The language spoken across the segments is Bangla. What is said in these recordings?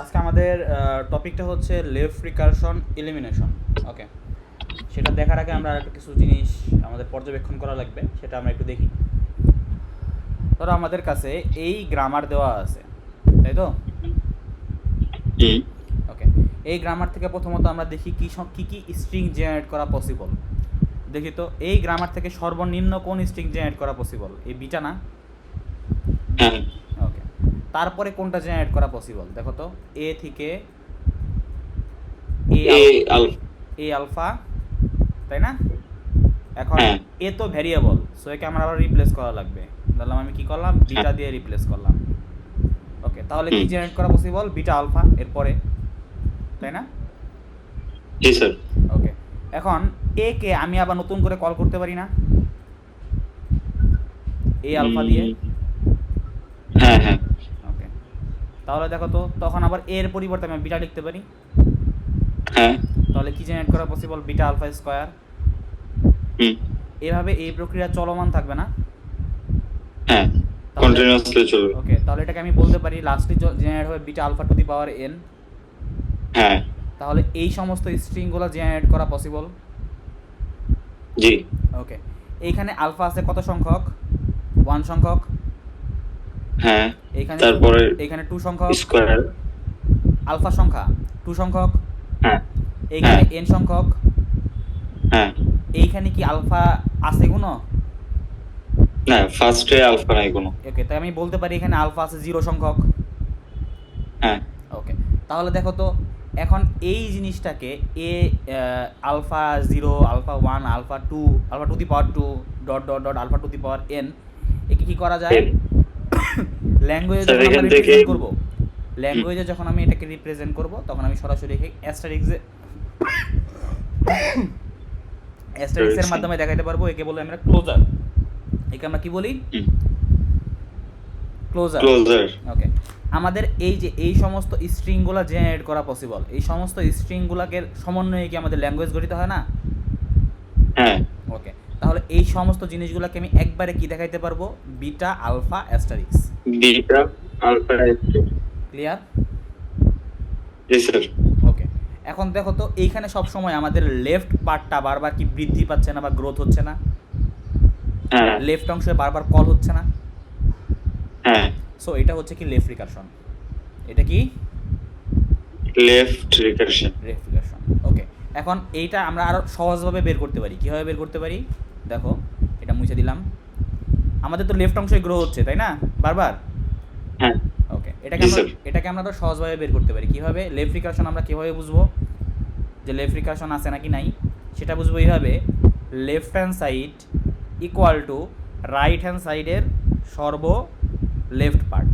আজকে আমাদের টপিকটা হচ্ছে লেফট রিকারশন এলিমিনেশন। ওকে, সেটা দেখার আগে আমরা একটু কিছু জিনিস আমাদের পর্যবেক্ষণ করা লাগবে, সেটা আমরা একটু দেখি। ধরো আমাদের কাছে এই গ্রামার দেওয়া আছে, তাই তো? হুম। ওকে, এই গ্রামার থেকে প্রথমত আমরা দেখি কী কী স্ট্রিং জেনারেট করা পসিবল। দেখি তো এই গ্রামার থেকে সর্বনিম্ন কোন স্ট্রিং জেনারেট করা পসিবল, এই বিটা না? হ্যাঁ। ওকে, তারপরে কোনটা জেনারেট করা পসিবল দেখো তো, এ থেকে এ এ আল আল এ আলফা, তাই না? এখন হ্যাঁ। এ তো ভ্যারিয়েবল, সো একে আমার আবার রিপ্লেস করা লাগবে। ধরলাম আমি কি করলাম, হ্যাঁ। বিটা দিয়ে রিপ্লেস করলাম। ওকে, তাহলে কি হুম। জেনারেট করা পসিবল? বিটা আলফা এরপরে, তাই না? জি স্যার। ওকে, এখন এ কে আমি আবার নতুন করে কল করতে পারি না এ আলফা দিয়ে? হ্যাঁ হ্যাঁ। ওকে, তাহলে দেখো তো তখন আবার এর পরিবর্তে আমি বিটা লিখতে পারি। হ্যাঁ। তাহলে কি জেনারেট করা পসিবল? Beta alpha square. হুম। এভাবে এই প্রক্রিয়া চলমান থাকবে না? হ্যাঁ, তাহলে কন্টিনিউয়াসলি চলবে। ওকে, তাহলে এটাকে আমি বলতে পারি লাস্টলি জেনারেট হবে beta alpha to the power n. হ্যাঁ। তাহলে এই সমস্ত স্ট্রিংগুলো জেনারেট করা পসিবল। জি। ওকে, এইখানে আলফা আছে কত সংখ্যক? 1 সংখ্যক। হ্যাঁ। এইখানে তারপরে এইখানে 2 সংখ্যক। স্কোয়ার। আলফা সংখ্যা 2 সংখ্যক। হ্যাঁ এইখানে হ্যাঁ এন সংখ্যক। হ্যাঁ। এইখানে কি আলফা আছে কোনো? না, ফার্স্টে আলফা নাই কোনো। ওকে, তাই আমি বলতে পারি এখানে আলফা আছে 0 সংখ্যক। হ্যাঁ। ওকে, তাহলে দেখো তো এখন এই জিনিসটাকে এ alpha 0, alpha 1, alpha 2, alpha to the power 2 dot dot dot alpha to the power N, একে কী করা যায়? এর ল্যাঙ্গুয়েজে স্যার যখন আমরা এখান থেকে রিপ্রেজেন্ট করব, হুম, ল্যাঙ্গুয়েজে যখন আমি এটাকে রিপ্রেজেন্ট করব, তখন আমি সরাসরি অ্যাস্টারিক্সে অ্যাস্টারিক্সের হুম, মাধ্যমে দেখাতে পারবো। একে বলে আমরা ক্লোজার। একে আমরা কি বলি? ক্লোজার। ক্লোজার। ওকে, আমাদের এই যে এই সমস্ত স্ট্রিংগুলো জেনারেট করা পসিবল, এই সমস্ত স্ট্রিংগুলোকে সমন্বয়ে কি আমাদের ল্যাঙ্গুয়েজ গঠিত হয় না? হ্যাঁ। ওকে, তাহলে এই সমস্ত জিনিসগুলোকে আমি একবারে কি দেখাইতে পারবো? Beta alpha asterisk. Beta alpha S T. Clear? জি স্যার। ওকে, এখন দেখো তো এইখানে সব সময় আমাদের লেফট পার্টটা বারবার কি বৃদ্ধি পাচ্ছে না বা গ্রোথ হচ্ছে না? হ্যাঁ লেফট অংশে বারবার কল হচ্ছে না? হ্যাঁ। সো এটা হচ্ছে কি লেফট রিকারশন। এটা কি left recursion. Left recursion. Okay, এখন এইটা আমরা আরও সহজভাবে বের করতে পারি। কীভাবে বের করতে পারি দেখো, এটা মুছে দিলাম। আমাদের তো লেফট অংশে গ্রো হচ্ছে, তাই না, বারবার? হ্যাঁ। ওকে, জি স্যার। এটাকে আমরা তো সহজভাবে বের করতে পারি। কীভাবে? লেফট রিকারশন আমরা কীভাবে বুঝবো যে লেফট রিকারশন আছে নাকি নাই? সেটা বুঝবো এইভাবে, left hand side equal to right hand সাইডের সর্ব লেফট পার্ট।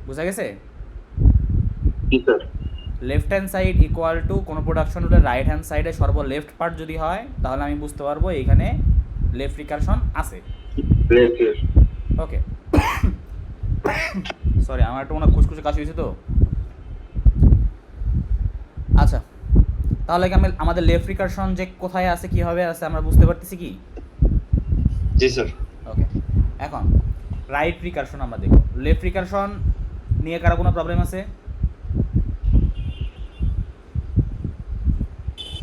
বুঝা গেছে? জি স্যার। Left hand side equal to কোনো প্রোডাকশন রুলের রাইট হ্যান্ড সাইডে সর্ব লেফট পার্ট যদি হয়, তাহলে আমি বুঝতে পারবো এইখানে লেফট রিকারশন আছে। লেফট। ওকে, সরি আমার একটু মনে খুশখুশে কাশি হয়েছে তো। আচ্ছা, তাহলে কি আমাদের লেফট রিকারশন যে কোথায় আছে, কীভাবে আছে আমরা বুঝতে পারতেছি কি? জি স্যার। ওকে, এখন রাইট রিকারশন আমরা দেখব। লেফট রিকারশন নিয়ে কারো কোনো প্রবলেম আছে?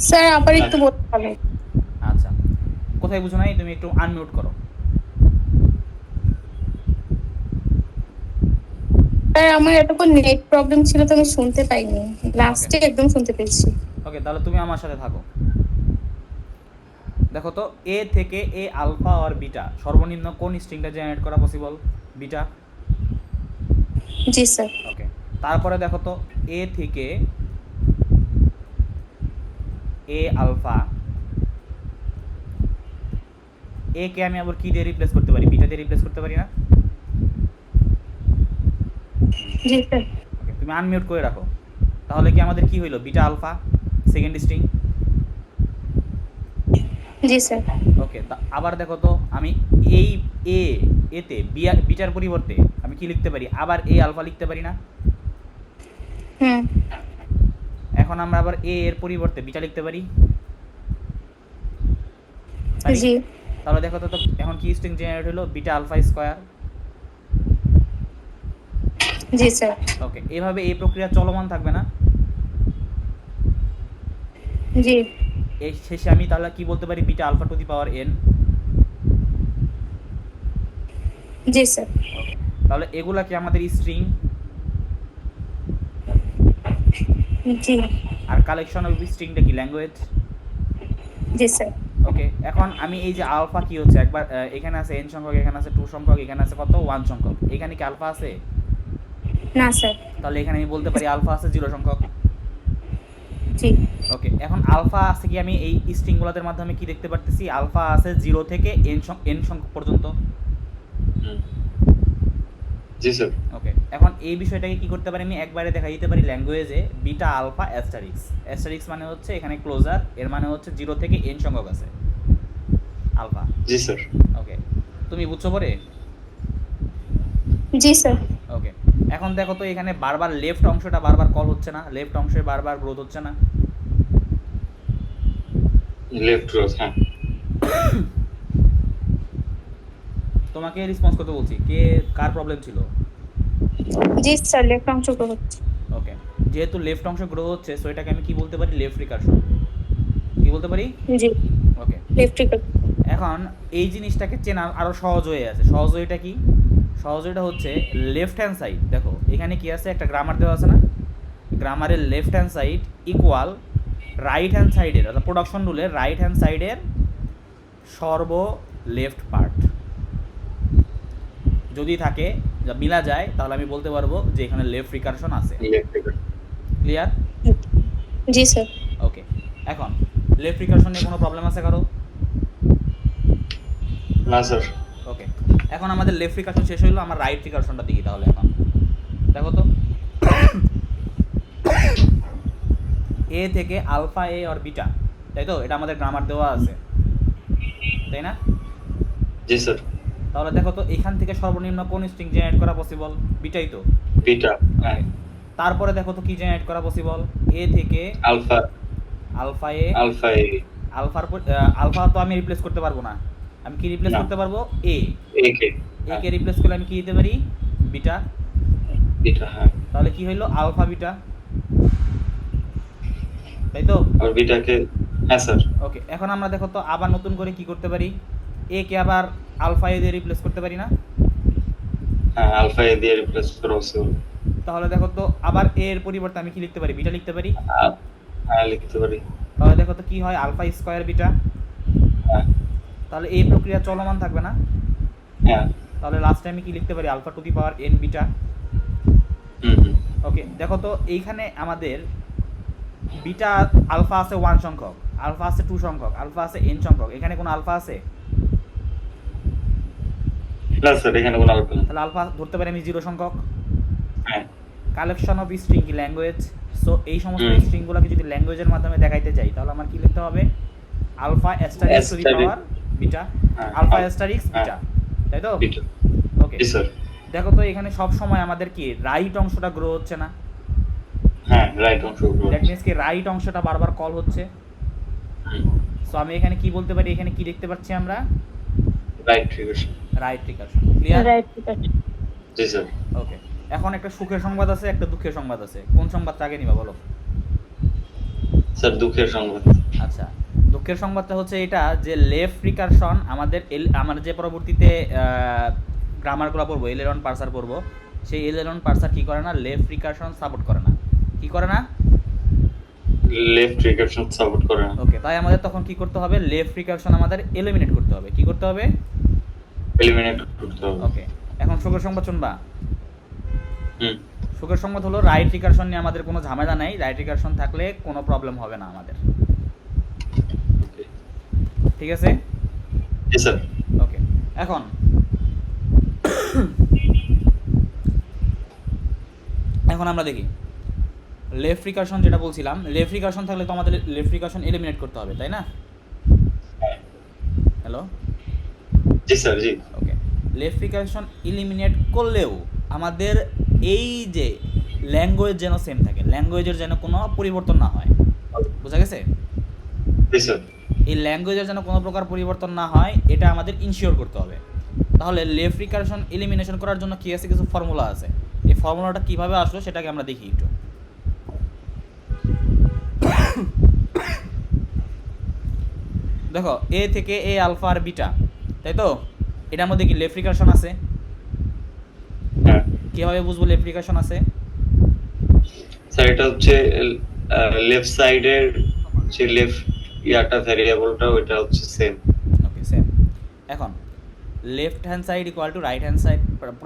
স্যার আবার একটু বলতে হবে। আচ্ছা, কোথায় বুঝো নাই? তুমি একটু আনমিউট করো। স্যার আমার এতক্ষণ নেট প্রবলেম ছিল তো আমি শুনতে পাইনি, লাস্টে একদম শুনতে পেয়েছি। ওকে, তাহলে তুমি আমার সাথে থাকো। দেখো তো এ থেকে এ আলফা আর বিটা সর্বনিম্ন কোন স্ট্রিংটা জেনারেট করা পসিবল? বিটা। জি স্যার। ওকে, তারপরে দেখো তো এ থেকে এ আলফা, এ কে আমি আবার কি দিয়ে রিপ্লেস করতে পারি? বিটা দিয়ে রিপ্লেস করতে পারি না? জি স্যার। ওকে, তুমি আনমিউট করে রাখো। তাহলে কি আমাদের কি হইলো? Beta alpha second string. জি স্যার। ওকে, আবার দেখো তো আমি এই এ এতে বিটার পরিবর্তে আমি কি লিখতে পারি? আবার এ আলফা লিখতে পারি না? হুম। এখন আমরা আবার এ এর পরিবর্তে বিটা লিখতে পারি? জি। তাহলে দেখো তো এখন কি স্ট্রিং জেনারেট হলো? Beta alpha square. জি স্যার। ওকে, এইভাবে এই প্রক্রিয়া চলমান থাকবে না? জি। এই শেষে আমি তাহলে কি বলতে পারি, beta alpha to the power N. জি স্যার। ওকে, তাহলে এগুলা কি আমাদের স্ট্রিং, জি। আর কালেকশন অফ স্ট্রিংটা কি ল্যাঙ্গুয়েজ? জি স্যার। ওকে, এখন আমি এই যে আলফা কি হচ্ছে, একবার এখানে আছে এন সংখ্যক, এখানে আছে 2 সংখ্যক, এখানে আছে কত 1 সংখ্যক, এখানে কি আলফা আছে? না স্যার। তাহলে এখানে আমি বলতে পারি আলফা আছে 0 সংখ্যক। জি। ওকে, এখন আলফা আছে কি, আমি এই স্ট্রিংগুলোদের মাধ্যমে কি দেখতে পারতেছি, আলফা আছে 0 থেকে এন সংখ্যক পর্যন্ত। জি স্যার। ওকে, এখন এই বিষয়টাকে কি করতে পারি, আমি একবারে দেখা দিতে পারি ল্যাঙ্গুয়েজে, বিটা আলফা অ্যাস্টারিক্স। অ্যাস্টারিক্স মানে হচ্ছে এখানে ক্লোজার, এর মানে হচ্ছে 0 থেকে এন সংখ্যক আছে আলফা। জি স্যার। ওকে, তুমি বুঝছো পরে? জি স্যার। ওকে, এখন দেখো তো এখানে বারবার লেফট অংশটা বারবার কল হচ্ছে না, লেফট অংশে বারবার গ্রোথ হচ্ছে না? লেফট ক্রস, হ্যাঁ। তোমাকে রেসপন্স করতে বলছি, কে কার প্রবলেম ছিল? জি স্যার, লেফট অংশ গ্রো হচ্ছে। ওকে, যেহেতু লেফট অংশ গ্রো হচ্ছে, সো এটাকে আমি কি বলতে পারি, লেফট রিকারশন। কি বলতে পারি? জি। ওকে, লেফট রিকার। এখন এই জিনিসটাকে চেনা আরও সহজ হয়ে আছে। সহজ হয়েটা কি? সহজ হয়েটা হচ্ছে লেফট হ্যান্ড সাইড, দেখো এখানে কি আছে, একটা গ্রামার দেওয়া আছে না, গ্রামারের left hand side equal right hand সাইডের, অর্থাৎ প্রোডাকশন রুলের রাইট হ্যান্ড সাইডের সর্ব লেফট পার্ট যদি থাকে, যা মিলা যায়, তাহলে আমি বলতে পারবো যে এখানে লেফট রিকারশন আছে। Left cross. ক্লিয়ার? জি স্যার। ওকে, এখন লেফট রিকারশন নিয়ে কোনো প্রবলেম আছে কারো? না স্যার। ওকে, এখন আমাদের লেফট রিকারশন শেষ হইলো, আমার রাইট রিকারশনটা দেখি তাহলে। এখন দেখো তো, এ থেকে আলফা এ আর বিটা, তাই তো? এটা আমাদের গ্রামার দেওয়া আছে, তাই না? জি স্যার। তাহলে দেখো তো এখান থেকে সর্বনিম্ন কোন স্ট্রিং জেনারেট করা পসিবল? বিটাই তো। বিটা, হ্যাঁ। তারপরে দেখো তো কি জেনারেট করা পসিবল, এ থেকে আলফা। আলফা এ। আলফা এ। আলফা তো আমি রিপ্লেস করতে পারবো না, আমি কি রিপ্লেস না। করতে পারবো? এ। এ কে। এ কে রিপ্লেস করলে আমি কি দিতে পারি? বিটা। বিটা, হ্যাঁ। তাহলে কি হইলো, আলফা বিটা, তাই তো? আর বিটাকে, হ্যাঁ স্যার। ওকে, এখন আমরা দেখো তো আবার নতুন করে কি করতে পারি, এ কে আবার আলফা এ দিয়ে রিপ্লেস করতে পারি না? হ্যাঁ, আলফা এ দিয়ে রিপ্লেস করা পসিবল। তাহলে দেখো তো আবার এ এর পরিবর্তে আমি কি লিখতে পারি, বিটা লিখতে পারি। হ্যাঁ, লিখতে পারি। তাহলে দেখো তো কি হয়, আলফা স্কয়ার বিটা। হ্যাঁ। তাহলে এই প্রক্রিয়া চলমান থাকবে না? হ্যাঁ। তাহলে লাস্টে আমি কি লিখতে পারি, alpha to the power N beta. হুম। ওকে, দেখো তো এইখানে আমাদের বিটা আলফা আছে 1 সংখ্যক, আলফা আছে 2 সংখ্যক, আলফা আছে এন সংখ্যক, এখানে কোনো আলফা আছে? না স্যার, এখানে কোনো আলফা নেই। তাহলে আলফা ধরতে পারি আমি 0 সংখ্যক। হ্যাঁ। কালেকশন অফ স্ট্রিং কি ল্যাঙ্গুয়েজ? সো এই সমস্ত স্ট্রিংগুলোকে যদি ল্যাঙ্গুয়েজের মাধ্যমে দেখাইতে চাই, তাহলে আমার কি লিখতে হবে, alpha asterisk to the power beta, alpha asterisk beta, তাই তো? বিটা। ওকে, জি স্যার। দেখো তো এখানে সব সময় আমাদের কি রাইট অংশটা গ্রো হচ্ছে না? হ্যাঁ, রাইট অংশ গ্রো দ্যাট হচ্ছে। মিন্স কি রাইট অংশটা বারবার কল হচ্ছে। সো আমি এখানে কি বলতে পারি, এখানে কি দেখতে পাচ্ছি আমরা, right recursion. Right recursion. Clear? Right recursion. জি স্যার। ওকে, এখন একটা সুখের সংবাদ আছে, একটা দুঃখের সংবাদ আছে, কোন সংবাদটা আগে নিবা বলো? স্যার, দুঃখের সংবাদ। আচ্ছা, দুঃখের সংবাদটা হচ্ছে এটা যে লেফট রিকারশন আমাদের আমরা যে পরবর্তীতে গ্রামারগুলো পড়বো, এলেরন পার্সার পড়বো, সেই এলেরন পার্সার কি করে না, লেফট রিকারশন সাপোর্ট করে না। কি করে না? লেফট রিকারশন সাপোর্ট করে না। ওকে, তাই আমাদের তখন কি করতে হবে, লেফট রিকারশন আমাদের এলিমিনেট করতে হবে। কি করতে হবে? এলিমিনেট করতে হবে। ওকে, এখন সুখের সংবাদ শুনবা। হুম। সুখের সংবাদ হলো রাইট রিকারশন নিয়ে আমাদের কোনো ঝামেলা নাই, রাইট রিকারশন থাকলে কোনো প্রবলেম হবে না আমাদের। ঠিক আছে? জি স্যার। ওকে, এখন এখন আমরা দেখি লেফট রিকারশন, যেটা বলছিলাম, লেফট রিকারশন থাকলে তো আমাদের লেফট রিকারশন এলিমিনেট করতে হবে, তাই না? হ্যালো? জি স্যার। জি। ওকে, লেফট রিকারশন এলিমিনেট করলেও আমাদের এই যে ল্যাঙ্গুয়েজ যেন সেম থাকে, ল্যাঙ্গুয়েজের যেন কোনো পরিবর্তন না হয়। বোঝা গেছে? জি স্যার। এই ল্যাঙ্গুয়েজের যেন কোনো প্রকার পরিবর্তন না হয়, এটা আমাদের ইনশিওর করতে হবে। তাহলে লেফট রিকারশন এলিমিনেশন করার জন্য কি আছে, কিছু ফর্মুলা আছে। এই ফর্মুলাটা কিভাবে আসলো সেটাকে আমরা দেখি একটু। দেখো এ থেকে এ আলফা আর বিটা, তাই তো? এটার মধ্যে কি লেফট রিকারশন আছে? হ্যাঁ কিভাবে বুঝবো লেফট রিকারশন আছে? স্যার, এটা হচ্ছে লেফট সাইডের যে লেফট ইয়াটা ভ্যারিয়েবলটা ওইটা হচ্ছে সেম। ওকে, সেম। এখন left hand side equal to right hand side,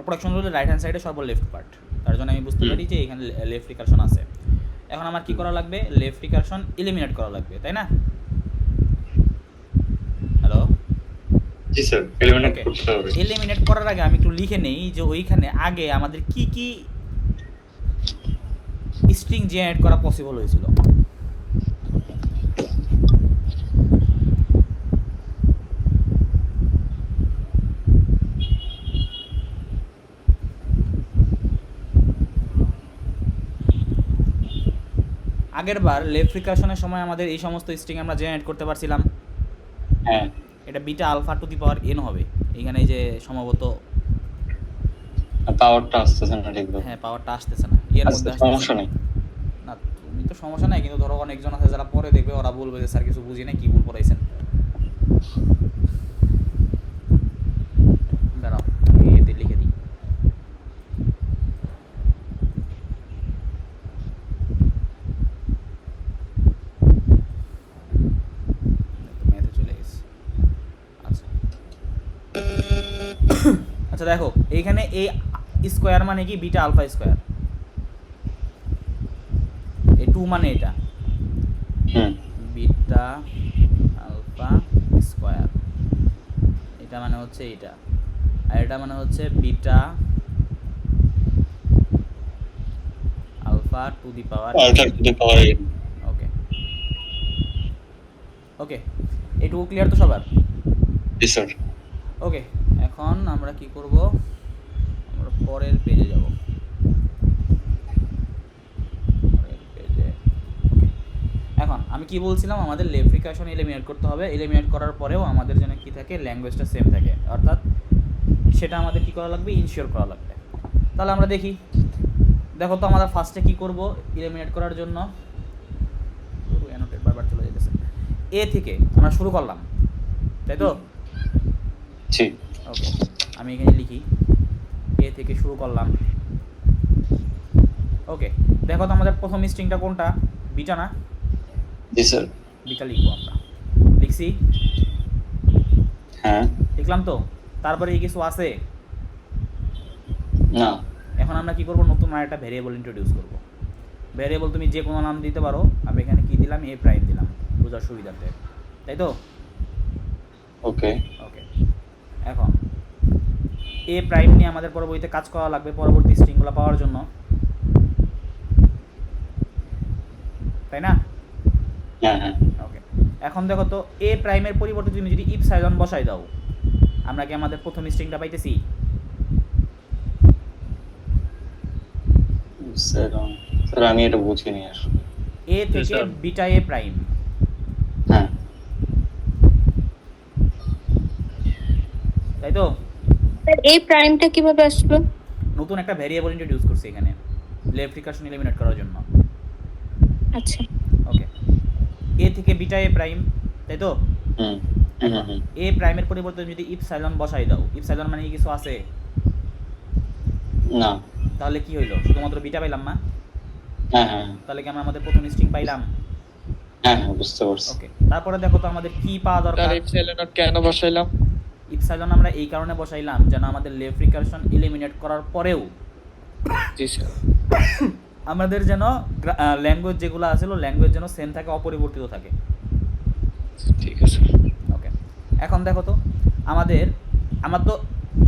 production হলে রাইট হ্যান্ড সাইডে সর্ব লেফট পার্ট, তার জন্য আমি বুঝতে পারি যে এখানে লেফট রিকারশন আছে। এখন আমার কি করা লাগবে? লেফট রিকারশন এলিমিনেট করা লাগবে, তাই না? হ্যালো, জি স্যার, এলিমিনেট ওকে। করতে হবে। এলিমিনেট করার আগে আমি একটু লিখে নেই যে ওইখানে আগে আমাদের কি কি স্ট্রিং জেনারেট করা পসিবল হয়েছিল। আগের বার লেফট রিকারশনের সময় আমাদের এই সমস্ত স্ট্রিং আমরা জেনারেট করতে পারছিলাম। হ্যাঁ, এটা beta alpha to the power n হবে। এখানে এই যে সম্ভবত পাওয়ারটা আসতেছে না ঠিকভাবে। হ্যাঁ, পাওয়ারটা আসতেছে না, এর মধ্যে আসতেছে সমস্যা নেই। না। তুমি তো সমস্যা নাই, কিন্তু ধরো অনেকজন আছে যারা পরে দেখবে, ওরা বলবে যে স্যার কিছু বুঝি না, কি ভুল পড়াইছেন। দাঁড়াও, আমি এতে লিখে দিই। ম্যাথে চলে গেছে। আচ্ছা আচ্ছা, দেখো এইখানে এই স্কোয়ার মানে কি? Beta alpha square. এই টু মানে এটা হুম, বিটা আলফা স্কোয়ার, এটা মানে হচ্ছে এটা, আর এটা মানে হচ্ছে বিটা আলফা টু দি পাওয়ার। পাওয়ারটা টু পাওয়ার। ওকে ওকে, এইটুকু ক্লিয়ার তো সবার? জি স্যার। ওকে, এখন আমরা কি করব? আমরা পরের পেজে যাব। পরের পেজে, ওকে। এখন আমি কি বলছিলাম, আমাদের লেফট রিকারশন এলিমিনেট করতে হবে। এলিমিনেট করার পরেও আমাদের যেন কি থাকে, ল্যাঙ্গুয়েজটা সেম থাকে, অর্থাৎ সেটা আমাদের কি করা লাগবে? ইনশিওর করা লাগবে। তাহলে আমরা দেখি। দেখো তো আমরা ফার্স্টে কি করব এলিমিনেট করার জন্য? অ্যানোটেট বারবার চলে যেতেছে। এ থেকে আমরা শুরু করলাম, তাই তো? জি। ওকে, আমি এখানে লিখি এ থেকে শুরু করলাম। ওকে, দেখো তো আমাদের প্রথম স্ট্রিংটা কোনটা? বিটা না? জি স্যার। বিটা লিখবো আমরা। লিখছি? হ্যাঁ। লিখলাম তো? তারপরে এই কিছু আছে? না। এখন আমরা কি করব? নতুন আরেকটা ভ্যারিয়েবল ইন্ট্রোডিউস করব। ভ্যারিয়েবল তুমি যে কোনো নাম দিতে পারো, আমি এখানে কি দিলাম? এ প্রাইম দিলাম বোঝার সুবিধার্থে, তাই তো? ওকে। ওকে, এখন এ প্রাইম নিয়ে আমাদের পরবর্তীতে কাজ করা লাগবে পরবর্তী স্ট্রিংগুলো পাওয়ার জন্য, তাই না? হ্যাঁ হ্যাঁ। ওকে, এখন দেখো তো এ প্রাইমের পরিবর্তে তুমি যদি ইফ সাইলন বসাই দাও, আমরা কি আমাদের প্রথম স্ট্রিংটা পাইতেছি? স্যার, স্যার আমি এটা বুঝিনি আসলে। এ থেকে বিটা এ প্রাইম, হ্যাঁ। তাই তো? এই প্রাইমটা কিভাবে আসলো? নতুন একটা ভ্যারিয়েবল ইন্ট্রোডিউস করছি এখানে লেফট রিকারশন এলিমিনেট করার জন্য। আচ্ছা, ওকে, এ থেকে বিটা এ প্রাইম, তাই তো? হুম হুম হুম। এ প্রাইমের পরিবর্তে যদি ইফ সাইলন বসাই দাও, ইফ সাইলন মানে কি কিছু আছে? না। তাহলে কি হইলো? শুধুমাত্র বিটা পাইলাম না? হ্যাঁ হ্যাঁ তাহলে কি আমরা আমাদের প্রথম স্ট্রিং পাইলাম? হ্যাঁ হ্যাঁ, বুঝতে পারছি। ওকে, তারপরে দেখো তো আমাদের কি পাওয়া দরকার? ইপসাইলন কেন বসাইলাম? ইপসাইলন আমরা এই কারণে বসাইলাম যেন আমাদের লেফট রিকারশন এলিমিনেট করার পরেও জি স্যার। আমাদের যেন ল্যাঙ্গুয়েজ যেগুলো আছে ল্যাঙ্গুয়েজ যেন সেম থাকে, অপরিবর্তিত থাকে। ঠিক আছে। ওকে, এখন দেখো তো আমার তো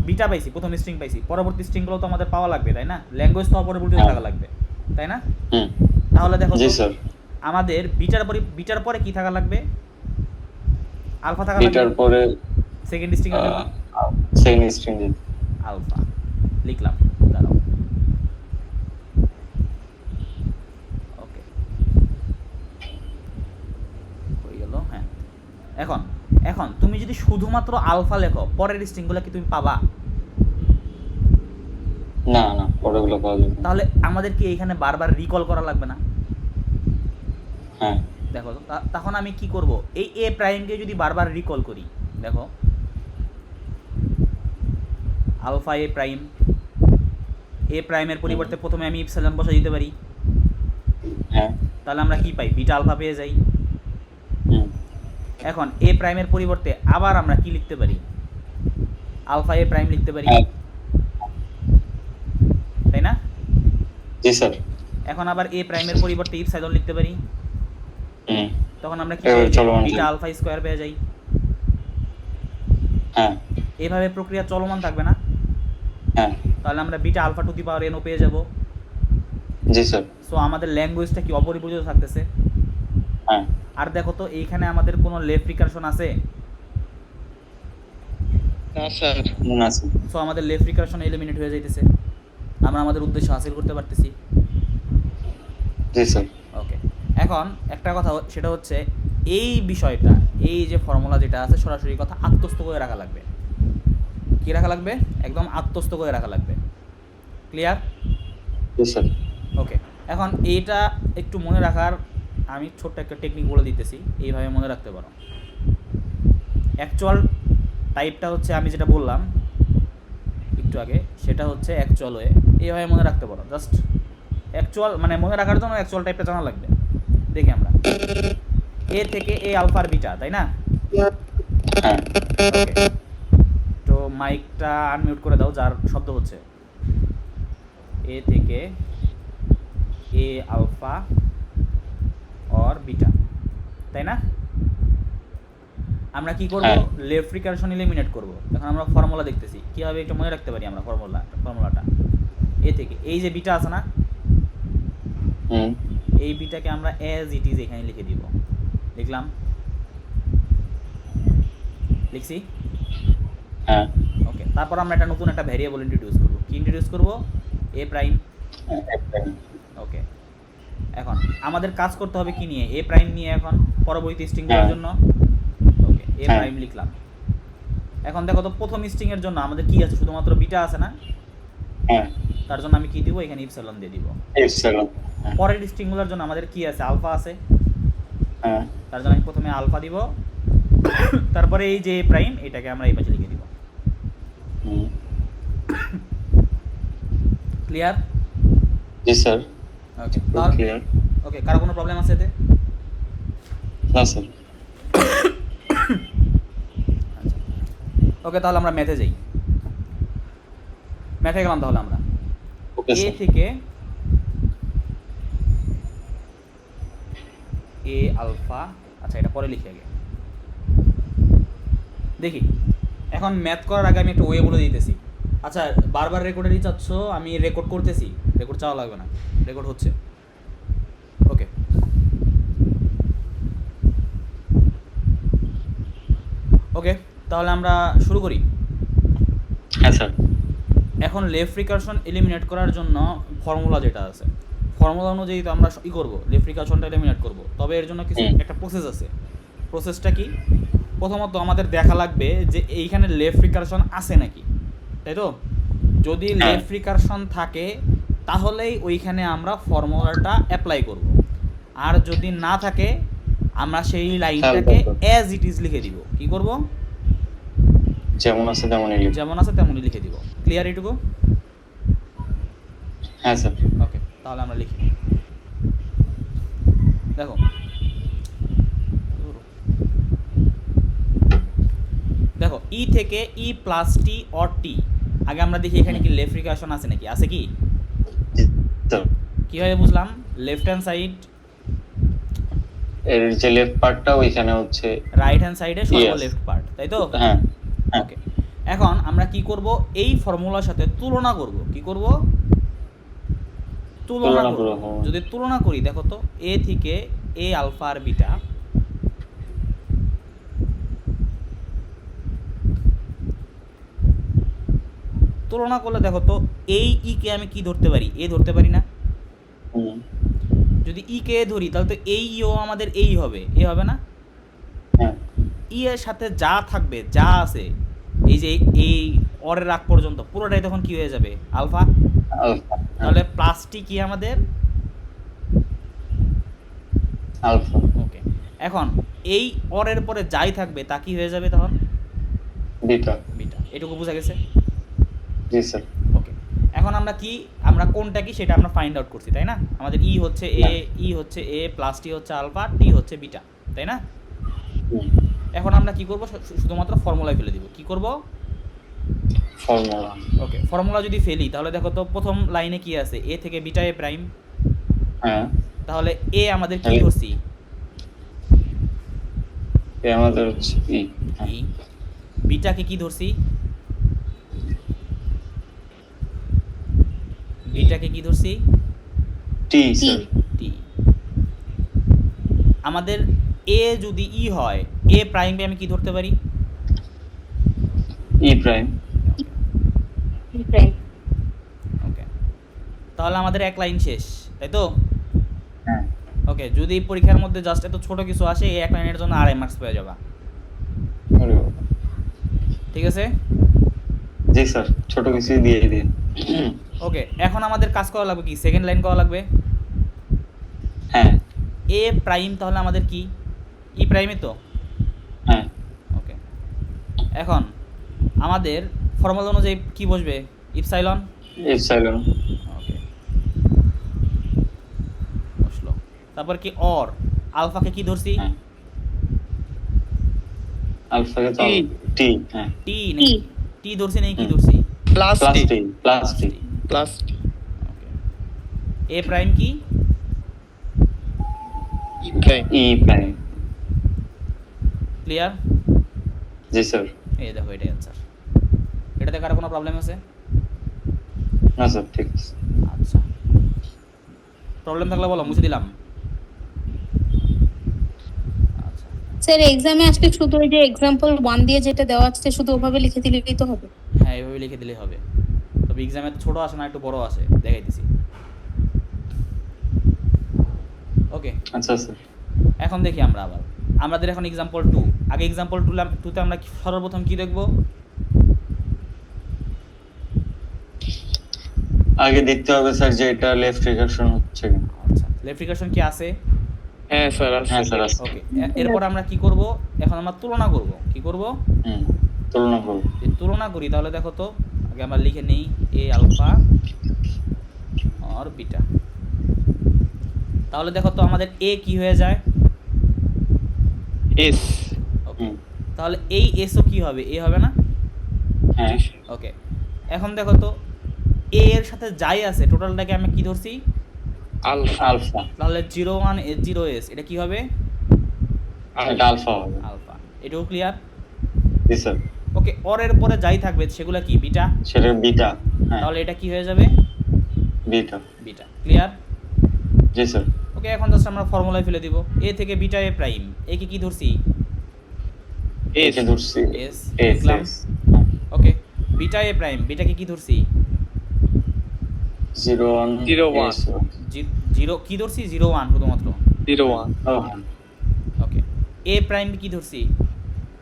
বিটা পাইছি, প্রথম স্ট্রিং পাইছি, পরবর্তী স্ট্রিংগুলো তো আমাদের পাওয়া লাগবে, তাই না? ল্যাঙ্গুয়েজ তো অপরিবর্তিত থাকা লাগবে, তাই না? হুম। তাহলে দেখো জি তো স্যার। আমাদের বিটার পরে কি থাকা লাগবে? আলফা থাকা এটার লাগবে পরে সেকেন্ড স্ট্রিং এর জন্য। সেকেন্ড স্ট্রিং দিন। আলফা লিখলাম, দাঁড়াও। ওকে, হয়ে গেল। হ্যাঁ, এখন এখন তুমি যদি শুধুমাত্র আলফা লেখো, পরের স্ট্রিংগুলো কি তুমি পাবা? না না, পরেগুলো পাওয়া যাবে। তাহলে আমাদের কি এখানে বারবার রিকল করা লাগবে না? হ্যাঁ দেখো তো, তখন আমি কি করব, এই এ প্রাইমকে যদি বারবার রিকল করি, দেখো আলফা এ প্রাইমের পরিবর্তে প্রথমে আমি ইপসিলন বসা দিতে পারি, হ্যাঁ তাহলে আমরা কি পাই, বিটা আলফা পেয়ে যাই। হুম, এখন এ প্রাইমের পরিবর্তে আবার আমরা কি লিখতে পারি, আলফা এ প্রাইম লিখতে পারি, হ্যাঁ তাই না? জি স্যার। এখন আবার এ প্রাইমের পরিবর্তে ইপসাইলন লিখতে পারি, হুম, তখন আমরা কি এবার পেয়ে যাই, চলমান বিটা যাই। আলফা স্কয়ার পেয়ে যাই। হ্যাঁ এইভাবে প্রক্রিয়া চলমান থাকবে না? হ্যাঁ তাহলে আমরা beta alpha to the power এনও পেয়ে যাব। জি স্যার। সো আমাদের ল্যাঙ্গুয়েজটা কি অপরিবর্তিত থাকতেছে। হ্যাঁ আর দেখো তো এইখানে আমাদের কোনো লেফট রিকারশন আছে? না স্যার। না স্যার। সো আমাদের লেফট রিকারশন এলিমিনেট হয়ে যাইতেছে, আমরা আমাদের উদ্দেশ্য হাসিল করতে পারতেছি। জি স্যার। ওকে, এখন একটা কথা সেটা হচ্ছে এই বিষয়টা, এই যে ফর্মুলা যেটা আছে, সরাসরি কথা আত্মস্থ করে রাখা লাগবে। কি রাখা লাগবে? একদম আত্মস্থ করে রাখা লাগবে। ক্লিয়ার? জি স্যার। ওকে, এখন এইটা একটু মনে রাখার আমি ছোট্ট একটা টেকনিক বলে দিতেছি, এইভাবে মনে রাখতে পারো। অ্যাকচুয়াল টাইপটা হচ্ছে আমি যেটা বললাম একটু আগে, সেটা হচ্ছে অ্যাকচুয়াল ওয়ে, এইভাবে মনে রাখতে পারো। জাস্ট অ্যাকচুয়াল মানে মনে রাখার জন্য অ্যাকচুয়াল টাইপটা জানা লাগবে। দেখি আমরা এ থেকে এ আলফার বিটা, তাই না? হ্যাঁ ওকে, তো মাইকটা আনমিউট করে দাও যার শব্দ হচ্ছে। এ থেকে এ আলফা অর বিটা, তাই না? আমরা কি করব, হ্যাঁ। লেফট রিকারশন এলিমিনেট করব। এখন আমরা ফর্মুলা দেখতেছি কিভাবে একটু মনে রাখতে পারি আমরা ফর্মুলাটা। এ থেকে এই যে বিটা আছে না, হুম, এই বিটাকে আমরা অ্যাজ ইট ইজ এখানে লিখে দিব। লিখলাম, লিখছি। হ্যাঁ ওকে, তারপর আমরা একটা নতুন একটা ভ্যারিয়েবল ইন্ট্রোডিউস করব। কি ইন্ট্রোডিউস করব? এ প্রাইম। ওকে, এখন আমাদের কাজ করতে হবে কি নিয়ে, এ প্রাইম নিয়ে। এখন পরবর্তী স্ট্রিং দেওয়ার হ্যাঁ। জন্য ওকে এ হ্যাঁ। প্রাইম লিখলাম। এখন দেখো তো প্রথম স্ট্রিং এর জন্য আমাদের কি আছে, শুধুমাত্র বিটা আছে না? হ্যাঁ তার জন্য আমি কি দিব, এখানে ইপসিলন দিয়ে দিব। এপসিলন। পরের স্ট্রিংগুলোর জন্য আমাদের কি আছে, আলফা আছে, হ্যাঁ তার জন্য আমি প্রথমে আলফা দিব, তারপরে এই যে এ প্রাইম, এটাকে আমরা এই পাশে লিখে দিব। হুম, ক্লিয়ার? জি স্যার। ওকে, ক্লিয়ার। ওকে, কারো কোনো প্রবলেম আছে এতে? না স্যার। ওকে, তাহলে আমরা ম্যাথে যাই। ম্যাথে গেলাম তাহলে আমরা। ওকে এ স্যার। থেকে এ আলফা, আচ্ছা এটা পরে লিখি আগে। দেখি, এখন ম্যাথ করার আগে আমি একটা ওয়ে বলে দিতেছি। আচ্ছা, বারবার রেকর্ডেরই চাচ্ছ, আমি রেকর্ড করতেছি, রেকর্ড চাওয়া লাগবে না, রেকর্ড হচ্ছে। ওকে, ওকে, তাহলে আমরা শুরু করি। হ্যাঁ স্যার। এখন লেফট রিকারশন এলিমিনেট করার জন্য ফর্মুলা যেটা আছে, ফর্মুলা অনুযায়ী তো আমরা ই করব, লেফট রিকারশনটা এলিমিনেট করব। তবে এর জন্য কিছু একটা প্রসেস আছে। প্রসেসটা কি? প্রথমত আমাদের দেখা লাগবে যে এইখানে লেফট রিকারশন আছে নাকি, তাই তো? যদি লেফট রিকারশন থাকে তাহলেই ওইখানে আমরা ফর্মুলাটা অ্যাপ্লাই করব। আর যদি না থাকে আমরা সেই লাইনটাকে অ্যাজ ইট ইজ লিখে দিব। কি করব? যেমন আছে তেমনই লিখব। যেমন আছে তেমনই লিখে দিব। ক্লিয়ার এটুকু? হ্যাঁ স্যার। ওকে, তাহলে আমরা লিখি। দেখো, দেখো ই থেকে ই প্লাস টি অর টি, আগে আমরা দেখি এখানে কি লেফট রিকারশন আছে নাকি, আছে কি? জি স্যার। কিভাবে বুঝলাম? লেফট হ্যান্ড সাইড, এর যে লেফট পার্টটা ওইখানে হচ্ছে রাইট হ্যান্ড সাইডে সর্ব Yes. লেফট পার্ট, তাই তো? হ্যাঁ হ্যাঁ ওকে, এখন আমরা কি করব, এই ফর্মুলার সাথে তুলনা করব। কি করব? তুলনা তুলনা করব। করব। যদি তুলনা করি, দেখো তো এ থেকে এ আলফা আর বিটা, তুলনা করলে দেখো তো এই ই কে আমি কি ধরতে পারি, এ ধরতে পারি না? হুম, যদি ই কে ধরি তাহলে তো এই ইও আমাদের এই হবে, এ হবে না? হ্যাঁ ই এর সাথে যা থাকবে, যা আছে এই যে এই অরের আগ পর্যন্ত পুরোটাই তখন কি হয়ে যাবে আলফা। আলফা। তাহলে প্লাসটি কি আমাদের আলফা। ওকে। এখন এই অরের পরে যাই থাকবে তা কি হয়ে যাবে তখন বিটা। বিটা। এটুকু বোঝা গেছে? জি স্যার। ওকে। এখন আমরা কোনটা কি সেটা আমরা ফাইন্ড আউট করছি, তাই না? আমাদের ই হচ্ছে এ, ই হচ্ছে এ, প্লাস টি হচ্ছে আলফা, টি হচ্ছে বিটা, তাই না? এখন আমরা কি করব, শুধুমাত্র ফর্মুলায় ফেলে দিব। কি করব? ফর্মুলা। ওকে, ফর্মুলা যদি ফেলি তাহলে দেখো তো প্রথম লাইনে কি আছে, এ থেকে বিটা এ প্রাইম। হ্যাঁ। তাহলে এ আমাদের কি তাহলে- ধরছি? এ আমাদের হচ্ছে ই। ই। বিটাকে কি ধরছি? বিটাকে কি ধরছি? টি স্যার। টি। আমাদের এ যদি ই হয়, এ প্রাইমকে আমি কি ধরতে পারি? ই প্রাইম। প্রাইম। ওকে, তাহলে আমাদের এক লাইন শেষ, তাই তো? হ্যাঁ। ওকে, যদি পরীক্ষার মধ্যে জাস্ট এত ছোট কিছু আসে, এই এক লাইনের জন্য আড়াই মার্কস পেয়ে যাবা। আরে বাবা। ঠিক আছে? জি স্যার, ছোট কিছু দিয়ে দিন। ওকে, এখন আমাদের কাজ করা লাগবে কি, সেকেন্ড লাইন করা লাগবে। হ্যাঁ। এ প্রাইম তাহলে আমাদের কি ই প্রাইমে তো? হ্যাঁ। ওকে, এখন আমাদের ফর্মুলা অনুযায়ী কি বসবে? ইপসাইলন। এপসাইলন। ওকে, বসলো। তারপর কি অর আলফাকে কি ধরছি? হ্যাঁ। আলফাকে তো টি। টি। হ্যাঁ। টি নেই, টি ধরছি নেই, কি ধরছি? Plus plus T. T. Plus T. Plus T. Okay, E prime কি? E prime. E prime. Clear? জি স্যার। এই দেখো, এটাই অ্যান্সার। এটাতে কারো কোনো প্রবলেম আছে? না স্যার, ঠিক আছে। আচ্ছা, প্রবলেম থাকলে বলো, মুছে দিলাম। আচ্ছা, স্যার এক্সামে আজকে শুধু ওই যে এক্সাম্পল 1 দিয়ে যেটা দেওয়া আছে শুধু ওভাবে লিখে দিলেই তো হবে। হ্যাঁ এইভাবে লিখে দিলেই হবে, তবে এক্সামে ছোট আসে না, একটু বড় আসে, দেখাই দিছি। ওকে, আচ্ছা স্যার। এখন দেখি আমাদের এখন এক্সাম্পল 2। আগে এক্সাম্পল 2তে আমরা সর্বপ্রথম কি দেখব? আগে দেখতে হবে স্যার যে এটা লেফট রিকারশন হচ্ছে কিনা। আচ্ছা, লেফট রিকারশন কি আছে? হ্যাঁ স্যার আছে। হ্যাঁ স্যার আছে। ওকে, এরপর আমরা কি করব? এখন আমরা তুলনা করব। কি করব? তুলনা করব। যদি তুলনা করি তাহলে দেখো তো, আগে আমরা লিখে নেই এ আলফা আর বিটা। তাহলে দেখো তো আমাদের এ কি হয়ে যায়? এস। ওকে, তাহলে এই এসও কি হবে? এ হবে না? হ্যাঁ। ওকে, এখন দেখো তো এ এর সাথে যাই আছে টোটালটাকে আমি কি ধরছি? আলফা। আলফা। তাহলে 01 S0S এটা কি হবে? এটা আলফা হবে। আলফা। এটাও ক্লিয়ার? জি স্যার। ওকে, অরের পরে যাই থাকবে সেগুলো কি? বিটা। সেটা বিটা। হ্যাঁ। তাহলে এটা কি হয়ে যাবে? বিটা। বিটা। ক্লিয়ার? জি স্যার। ওকে, এখন জাস্ট আমরা ফর্মুলায় ফেলে দিব। এ থেকে বিটা এ প্রাইম, এ কে কি ধরছি? এস। একে ধরছি এস। এস। লিখলাম। ওকে, বিটা এ প্রাইম, বিটাকে কি ধরছি? 01 01 জিরো কি ধরছি? 01 শুধুমাত্র। 01। ও হ্যাঁ। ওকে, এ প্রাইম কি ধরছি?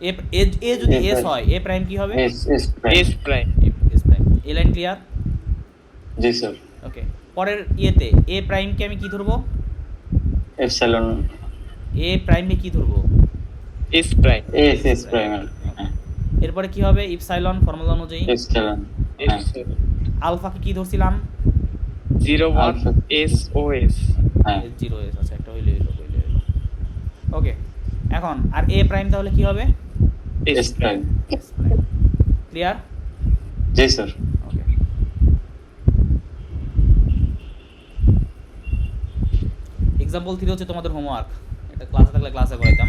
এ এ যদি A এস prime। হয়, এ প্রাইম কি হবে? S S prime. S prime. S prime. এ লাইন ক্লিয়ার? জি স্যার। ওকে, পরের ইয়েতে এ প্রাইমকে আমি কি ধরবো? এপসাইলন। এ প্রাইমকে কি ধরবো? S prime. S S prime. হ্যাঁ। এরপরে কি হবে? ইপসাইলন ফর্মুলা অনুযায়ী এপসাইলন। হ্যাঁ। আলফাকে কি ধরছিলাম? 01 আলফা। এস ও এস। হ্যাঁ। জিরো এস আছে, একটা হইলে হইলো। ওকে, এখন আর এ প্রাইম তাহলে কি হবে? S prime. ক্লিয়ার? জি স্যার। ওকে, এক্সাম্পল 3 হচ্ছে তোমাদের হোমওয়ার্ক। এটা ক্লাসে থাকলে ক্লাসে করাইতাম।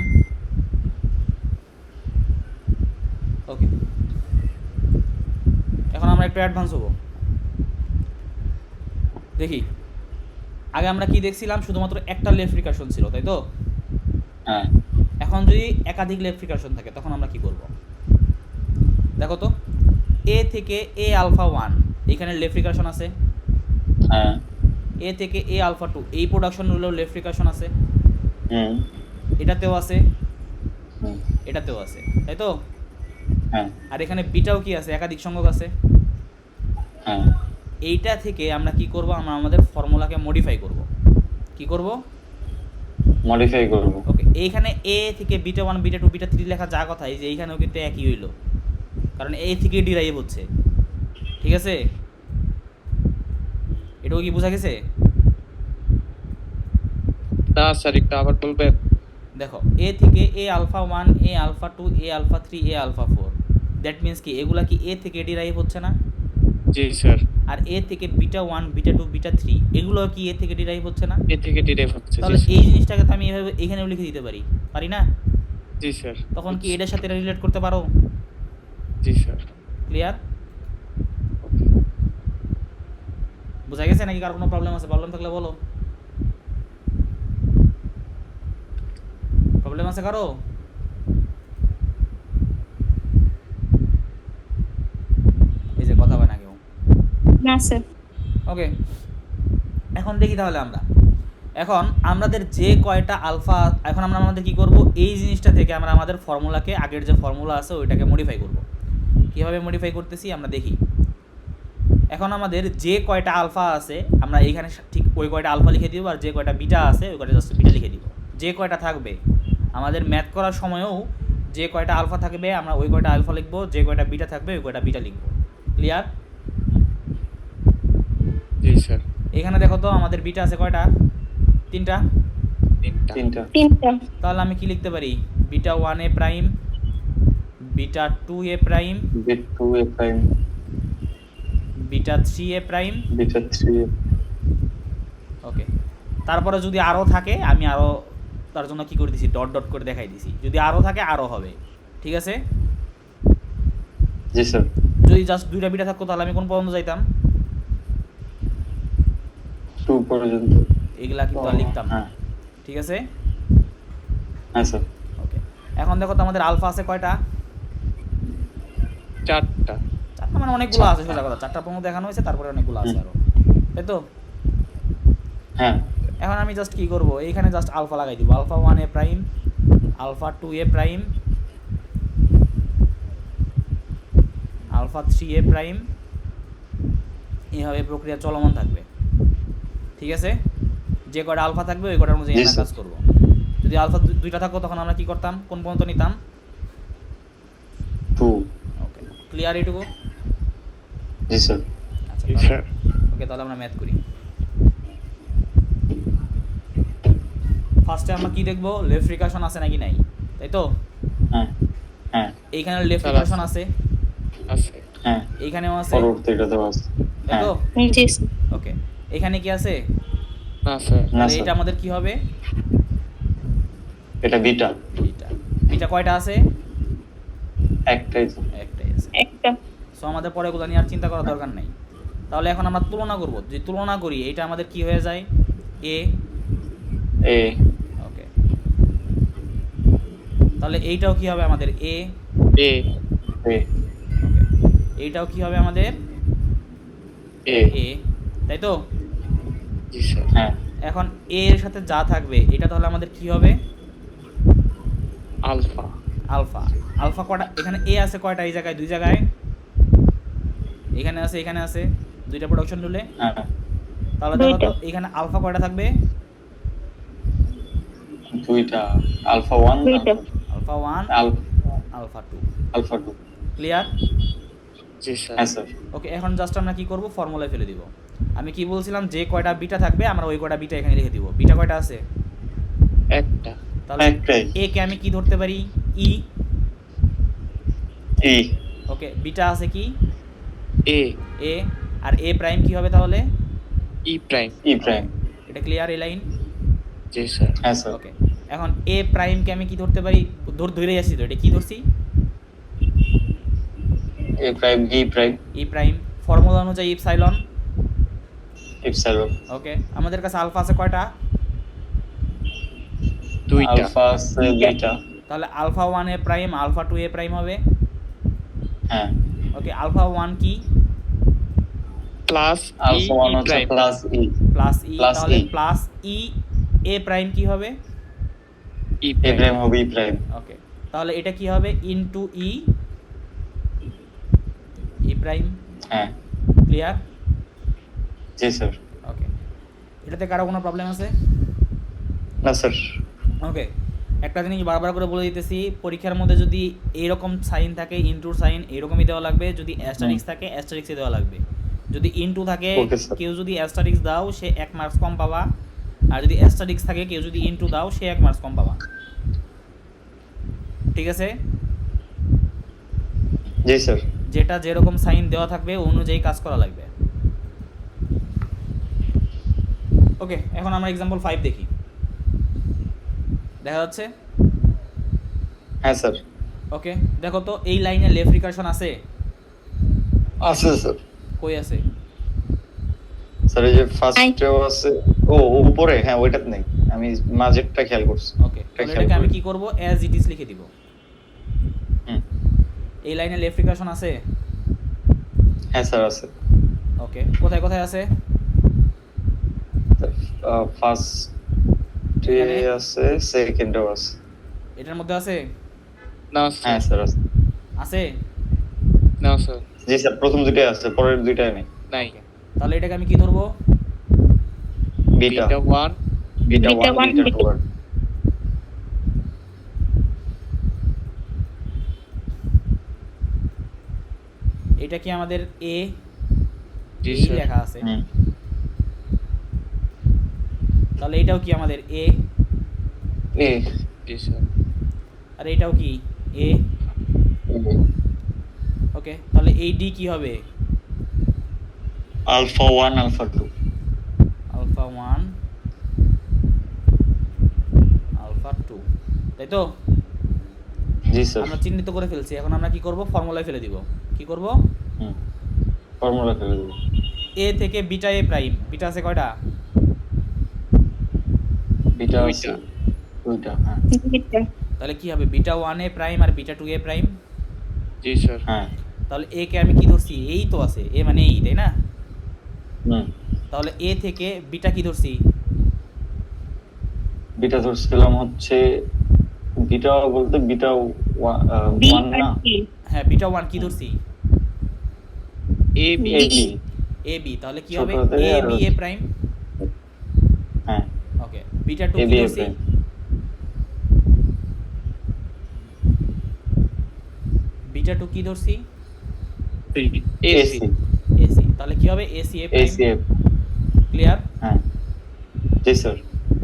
ওকে, এখন আমরা একটু অ্যাডভান্স হব। দেখি, আগে আমরা কি দেখছিলাম? শুধুমাত্র একটা লেফট রিকারশন ছিল, তাই তো? হ্যাঁ। এখন যদি একাধিক লেফট রিকারশন থাকে তখন আমরা কি করব? দেখো তো, এ থেকে এ আলফা 1 এখানে লেফট রিকারশন আছে। হ্যাঁ। এ থেকে এ আলফা 2 এই প্রোডাকশন রুলেও লেফট রিকারশন আছে। হুম। এটাতেও আছে, হুম। এটাতেও আছে, তাই তো? হ্যাঁ আর এখানে বিটাও কি আছে, একাধিক সংখ্যক আছে। হ্যাঁ এইটা থেকে আমরা কি করব, আমরা আমাদের ফর্মুলাকে মডিফাই করব। কি করব? মডিফাই করব। ওকে, এইখানে এ থেকে বিটা 1 বিটা 2 বিটা 3 লেখা যা কথা, এই যে এইখানেও কিন্তু একই হইলো, কারণ এ থেকে ডিরাইভ হচ্ছে। ঠিক আছে, এটাও কি বোঝা গেছে? না স্যার একটু আবার বলবেন। দেখো, এ থেকে A alpha 1 A alpha 2 A alpha 3 A alpha 4, that means কি এগুলা কি এ থেকে ডিরাইভ হচ্ছে না? জি স্যার, আর এ থেকে বিটা 1 বিটা 2 বিটা 3 এগুলো কি এ থেকে ডিরাইভ হচ্ছে না? এ থেকে ডিরাইভ হচ্ছে। তাহলে এই জিনিসটাকে তো আমি এভাবে এখানেও লিখে দিতে পারি, পারি না? জি স্যার। তখন কি এটার সাথে রিলেট করতে পারো? জি স্যার। ক্লিয়ার? বোঝা গেছে নাকি কার কোনো প্রবলেম আছে? প্রবলেম থাকলে বলো। প্রবলেম আছে কারো? এই যে কথা হয় না কেউ। না স্যার। ওকে, এখন দেখি তাহলে এখন আমাদের যে কয়টা আলফা, এখন আমরা আমাদের কি করব, এই জিনিসটা থেকে আমরা আমাদের ফর্মুলাকে, আগের যে ফর্মুলা আছে ওইটাকে মডিফাই করব। কিভাবে মডিফাই করতেছি আমরা দেখি। এখন আমাদের যে কয়টা আলফা আছে আমরা এইখানে ঠিক ওই কয়টা আলফা লিখে দিব, আর যে কয়টা বিটা আছে ওই কয়টা জাস্ট বিটা লিখে দিব। যে কয়টা থাকবে আমাদের ম্যাথ করার সময়ও যে কয়টা আলফা থাকবে আমরা ওই কয়টা আলফা লিখবো, যে কয়টা বিটা থাকবে ওই কয়টা বিটা লিখবো। ক্লিয়ার? জি স্যার। এখানে দেখো তো আমাদের বিটা আছে কয়টা? তিনটা। তিনটা। তাহলে আমি কি লিখতে পারি? বিটা 1 এ প্রাইম, বিটা 2 এ প্রাইম, বিট 2 এ প্রাইম, বিটা 3 এ প্রাইম। বিটা 3 এ। ওকে, তারপরে যদি আরও থাকে আমি আরও তার জন্য কি করে দিছি, ডট ডট করে দেখাই দিছি। যদি আরও থাকে আরও হবে। ঠিক আছে? জি স্যার। যদি জাস্ট দুইটা বিটা থাকতো তাহলে আমি কোন পর্যন্ত যাইতাম? 2 পর্যন্ত। এগুলা কিন্তু আর লিখতাম না। হ্যাঁ ঠিক আছে? হ্যাঁ স্যার। ওকে, এখন দেখো তো আমাদের আলফা আছে কয়টা? 4টা। 4টা মানে অনেকগুলো আছে, সোজা কথা। 4টা পর্যন্ত দেখানো হয়েছে, তারপরে অনেকগুলো আছে আরো, তাই তো? হ্যাঁ এখন আমি জাস্ট কি করব, এইখানে জাস্ট আলফা লাগাই দিব। আলফা 1 এ প্রাইম, আলফা 2 এ প্রাইম, আলফা 3 এ প্রাইম, এইভাবে প্রক্রিয়া চলমান থাকবে। ঠিক আছে? যে কয়টা আলফা থাকবে ওই কয়টার অনুযায়ী আমরা কাজ করব। যদি আলফা দুইটা থাকতো তখন আমরা কি করতাম, কোন পর্যন্ত নিতাম? 2। ওকে, ক্লিয়ার এইটুকু? জি স্যার। আচ্ছা জি স্যার। ওকে, তাহলে আমরা ম্যাথ করি। ফার্স্টে আমরা কি দেখব, লেফ্রিকেশন আছে নাকি নাই, তাই তো? হ্যাঁ হ্যাঁ এইখানে লেফ্রিকেশন আছে, আছে। হ্যাঁ এইখানেও আছে, পরবর্তীটাতেও আছে। তাই তো? জি স্যার। ওকে, এখানে কি আছে? না স্যার। না তাহলে স্যার, এটা আমাদের কি হবে? এটা বিটা। বিটা। বিটা কয়টা আছে? একটাই তো। একটাই আছে। একটা। সো আমাদের পরে এগুলো নিয়ে আর চিন্তা করার দরকার নাই। তাহলে এখন আমরা তুলনা করব। যদি তুলনা করি এটা আমাদের কি হয়ে যায়? এ। এ। ওকে, তাহলে এইটাও কি হবে আমাদের? এ। এ। এ। ওকে, এইটাও কি হবে আমাদের? এ। এ, তাই তো? জি স্যার। হ্যাঁ এখন এ এর সাথে যা থাকবে এটা তাহলে আমাদের কি হবে? আলফা। আলফা। আলফা কয়টা? এখানে এ আছে কয়টা? এই জায়গায়, দুই জায়গায়। এখানে আছে, এখানে আছে, দুইটা প্রোডাকশন রুলে। হ্যাঁ। তাহলে দেখো তো দুইটা। এখানে আলফা কয়টা থাকবে? দুইটা। আলফা 1, দুইটা। Alpha 1, alpha 2। আলফা 2। ক্লিয়ার? জি স্যার। হ্যাঁ স্যার। ওকে, এখন জাস্ট আমরা কি করব, ফর্মুলায় ফেলে দিব। আমি কি বলছিলাম, যে কয়টা বিটা থাকবে আমরা ওই কয়টা বিটা এখানে লিখে দিব। বিটা কয়টা আছে? একটা। তাহলে একটাই। এ কে আমি কি ধরতে পারি? ই। ই। ওকে, বিটা আছে কি? এ। এ। আর এ প্রাইম কি হবে তাহলে? ই প্রাইম। E prime. এটা ক্লিয়ার এই লাইন? জি স্যার। হ্যাঁ স্যার। ওকে, এখন এ প্রাইমকে আমি কি ধরতে পারি? ধরে আসছি তো, এটা কি ধরছি? E prime, E prime, E prime. Formula অনুযায়ী ইপসাইলন। ইপসাইলন। ওকে, আমাদের কাছে আলফা আছে কয়টা? দুইটা। আলফা আছে দুইটা। তাহলে আলফা 1 এ প্রাইম, আলফা 2 এ প্রাইম হবে। হ্যাঁ। ওকে, আলফা 1 কি? প্লাস আলফা 1 হচ্ছে plus E. Plus E. Plus তাহলে E। Plus E A prime কি হবে? ই এ প্রাইম হবে ই প্রাইম। ওকে, তাহলে এটা কি হবে? ইনটু ই প্রাইম। হ্যাঁ ক্লিয়ার? জি স্যার। ওকে, এটাতে কারো কোনো প্রবলেম আছে? না স্যার। ওকে, একটা জিনিস বারবার করে বলে দিতেছি, পরীক্ষার মধ্যে যদি এইরকম সাইন থাকে, ইনটুর সাইন এইরকমই দেওয়া লাগবে, যদি অ্যাস্টারিক্স থাকে অ্যাস্টারিক্সে দেওয়া লাগবে, যদি ইনটু থাকে Okay, sir. কেউ যদি অ্যাস্টারিক্স দাও সে 1 মার্কস কম পাবা, আর যদি অ্যাস্টারিক্স থাকে কেউ যদি ইনটু দাও সে 1 মার্কস কম পাবা। ঠিক আছে? জি স্যার। যেটা যেরকম সাইন দেওয়া থাকবে ওই অনুযায়ী কাজ করা লাগবে। ওকে, এখন আমরা এক্সাম্পল 5 দেখি। দেখা যাচ্ছে? হ্যাঁ স্যার। ওকে, দেখো তো এই লাইনে লেফট রিকারশন আছে? আছে স্যার। কই আছে? স্যার এই যে ফার্স্টেও আছে, ও উপরে, হ্যাঁ ওইটাতে নেই, আমি মাঝেরটা খেয়াল করছি। ওকে, এটা তাহলে খেয়াল এটাকে আমি করি। কি করব, অ্যাজ ইট ইজ লিখে দিব। হুম। এই লাইনে লেফট রিকারশন আছে? হ্যাঁ স্যার আছে। ওকে, কোথায় কোথায় আছে? ফার্স্টে এখানে? আছে, সেকেন্ডেও আছে। এটার মধ্যে আছে? না হ্যাঁ স্যার, স্যার আছে। আছে? না স্যার, জি স্যার, প্রথম দুইটাই আছে, পরের দুইটাই নেই। নাই। তাহলে এটাকে আমি কি ধরবো? Beta beta 1, beta Beta 1 one, beta beta 2 আর এটা কি আমাদের এ জি এই স্যার, লেখা আছে, হুম। তাহলে এটাও কি আমাদের এ, এ জি স্যার, আর এটাও কি এ। ওকে, তাহলে এই ডি কি হবে? Alpha 1 alpha 2। আলফা 1 আলফা 2, তাই তো? জি স্যার। আমরা চিহ্নিত করে ফেলছি, এখন আমরা কি করব, ফর্মুলায় ফেলে দিব। কি করব? হুম, ফর্মুলা ফেলে দেব। এ থেকে বিটা এ প্রাইম, বিটা আছে কয়টা? বিটা দুইটা। আছে দুইটা, হ্যাঁ beta। তাহলে কি হবে, বিটা 1 এ প্রাইম আর বিটা 2 এ প্রাইম। জি স্যার, হ্যাঁ। তাহলে এ কে আমি কি ধরছি, এই তো আছে, এ মানে এই, তাই না? হুম, তাহলে এ থেকে বিটা কি ধরছি? বিটা ধরছিলাম হচ্ছে, বিটা বলতে বিটা B 1 আর না, C। হ্যাঁ, বিটা 1 কি ধরছি? A B, A B. A B, তাহলে কি ছোট হবে, হাতের এ আর বি এ প্রাইম। হ্যাঁ, ওকে, বিটা 2 এ কি বি এ ধরছি? প্রাইম। বিটা 2 কি ধরছি? এ এ সি, সি। এসি, তাহলে কি হবে, এসি এ এ প্রাইম। সি এ, ক্লিয়ার? হ্যাঁ জি স্যার।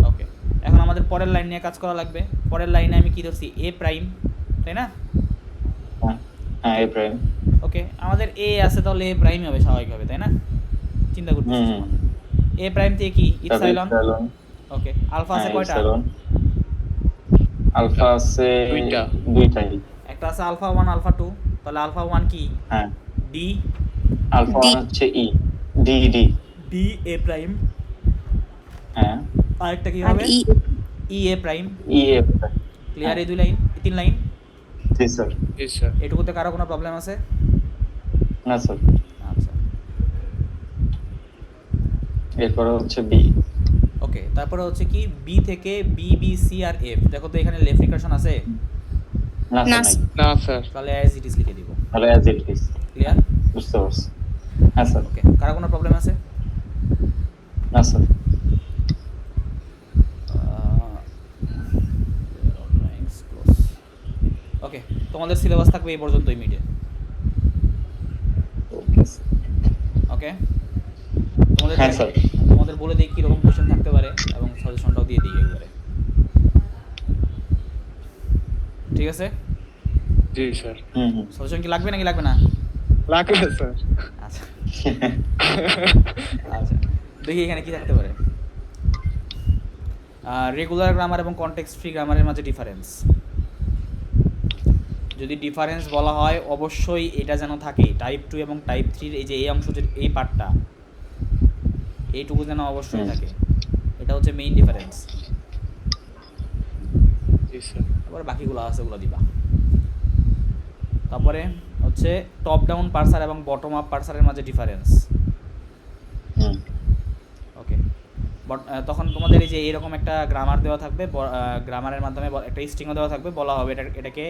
ওকে, এখন আমাদের পরের লাইন নিয়ে কাজ করা লাগবে। পরের লাইনে আমি কি ধরছি, এ প্রাইম, তাই না? হ্যাঁ হ্যাঁ এ প্রাইম। ওকে, আমাদের এ আছে, তাহলে এ প্রাইম হবে স্বাভাবিকভাবে, তাই না? চিন্তা করতেছিস হুম, এ প্রাইম থেকে কি, তারপরে ইপসাইলন। ইপসিলন। ওকে, আলফা আছে হ্যাঁ কয়টা? ইপসিলন। আলফা আছে দুইটা। দুইটাই। একটা আছে আলফা 1 আলফা 2, তাহলে আলফা 1 কি, হ্যাঁ, ডি, আলফা D। 1 হচ্ছে E, D D. D A prime. হ্যাঁ, আরেকটা কি আর হবে, E। E A prime. E A prime. Clear? এই দুই লাইন, এই 3 লাইন। জি স্যার। জি স্যার, এটুকুতে কারো কোনো প্রবলেম আছে? না স্যার। আচ্ছা, এরপরে হচ্ছে বি। ওকে, তারপরে হচ্ছে কি, বি থেকে বি বি সি আর এফ। দেখো তো এখানে লেফট রিকারশন আছে? না না, স্যার নাই। না স্যার, তাহলে অ্যাজ ইট ইজ লিখে দিব। তাহলে অ্যাজ ইট ইজ। ক্লিয়ার? বুঝতে পারছি। হ্যাঁ স্যার। ওকে, কারো কোনো প্রবলেম আছে? না স্যার। ওকে, তোমাদের সিলেবাস থাকবে এই পর্যন্তই মিডে। Okay sir. ওকে, তোমাদের হ্যাঁ স্যার। তোমাদের বলে দিই কীরকম কোয়েশ্চেন থাকতে পারে এবং সাজেশনটাও দিয়ে দিই একবারে। ঠিক আছে? জি স্যার, হুম হুম। সাজেশন কি লাগবে নাকি লাগবে না? লাগবে স্যার। আচ্ছা আচ্ছা, দেখি এখানে কি থাকতে পারে। রেগুলার গ্রামার এবং কনটেক্সট ফ্রি গ্রামারের মাঝে ডিফারেন্স। যদি ডিফারেন্স বলা হয় অবশ্যই এটা যেন থাকে টাইপ 2 এবং টাইপ 3 এই যে এই অংশ, এই পার্টটা, এইটুকু যেন অবশ্যই থাকে। এটা হচ্ছে মেইন ডিফারেন্স। জি স্যার, তারপরে বাকিগুলো আছে, ওগুলো দিবা। তারপরে হচ্ছে টপ ডাউন পার্সার এবং বটম আপ পার্সারের মাঝে ডিফারেন্স। হুম। ওকে, বাট তখন তোমাদের এই যে এরকম একটা গ্রামার দেওয়া থাকবে, গ্রামারের মাধ্যমে একটা স্ট্রিংও দেওয়া থাকবে, বলা হবে এটাকে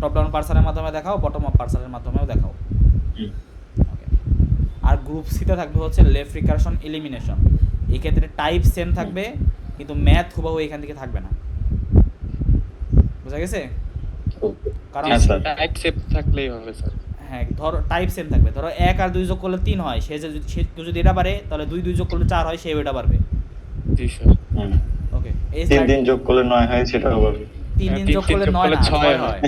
টপ ডাউন পার্সারের মাধ্যমে দেখাও, বটম আপ পার্সারের মাধ্যমেও দেখাও। হুম। ওকে, আর গ্রুপ সিতে থাকবে হচ্ছে লেফট রিকারশন এলিমিনেশন। এই ক্ষেত্রে টাইপ সেম থাকবে কিন্তু ম্যাথ হুবহু এখান থেকে থাকবে না। বুঝা গেছে? কারণ হ্যাঁ স্যার। টাইপ সেভ থাকলেই হবে স্যার। হ্যাঁ, ধরো টাইপ সেম থাকবে, ধরো 1 আর 2 যোগ করলে 3 হয়, সে যদি এটা পারে তাহলে 2 2 যোগ করলে 4 হয়, সে এটা পারবে। জি স্যার। হুম। ওকে, এই 3 দিন যোগ করলে 9 হয়, সেটাও বলবে। 3 দিন যোগ করলে 9 না 6 হয়।